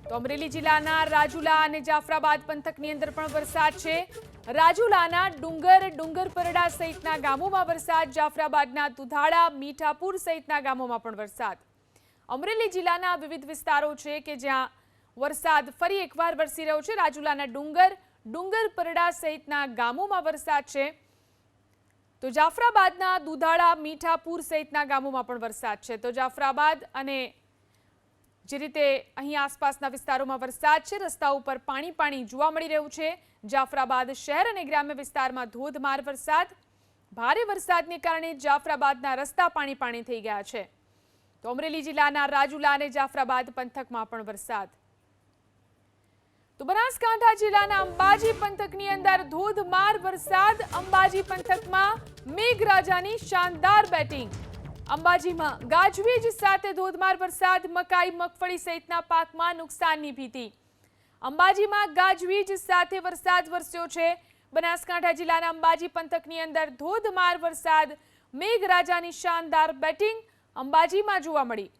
તો અમરેલી જિલ્લાના રાજુલા અને જાફરાબાદ પંથકની અંદર પણ વરસાદ છે। રાજુલાના ડુંગર પરડા સહિતના ગામોમાં વરસાદ, જાફરાબાદના દુધાળા, મીઠાપુર સહિતના ગામોમાં પણ વરસાદ। અમરેલી જિલ્લાના વિવિધ વિસ્તારો છે કે જ્યાં વરસાદ ફરી એકવાર વરસી રહ્યો છે। રાજુલાના ડુંગર પરડા સહિતના ગામોમાં વરસાદ છે, તો જાફરાબાદના દુધાળા, મીઠાપુર સહિતના ગામોમાં પણ વરસાદ છે। તો જાફરાબાદ અને જે રીતે અહીં આસપાસના વિસ્તારોમાં વરસાદ છે, રસ્તા ઉપર પાણી જોવા મળી રહ્યું છે। જાફરાબાદ શહેર અને ગ્રામ્ય વિસ્તારમાં ધોધમાર વરસાદ, ભારે વરસાદને કારણે જાફરાબાદના રસ્તા પાણી થઈ ગયા છે। તો અમરેલી જિલ્લાના રાજુલા અને જાફરાબાદ પંથકમાં પણ વરસાદ। તો બનાસકાંઠા જિલ્લાના અંબાજી પંથકની અંદર ધોધમાર વરસાદ, અંબાજી પંથકમાં મેઘરાજાની શાનદાર બેટિંગ। અંબાજીમાં ગાજવીજ સાથે ધોધમાર વરસાદ, મકાઈ, મગફળી સહિતના પાકમાં નુકસાનની ભીતિ। અંબાજીમાં ગાજવીજ સાથે વરસાદ વરસ્યો છે। બનાસકાંઠા જિલ્લાના અંબાજી પંથકની અંદર ધોધમાર વરસાદ, મેઘરાજાની શાનદાર બેટિંગ અંબાજીમાં જોવા મળી।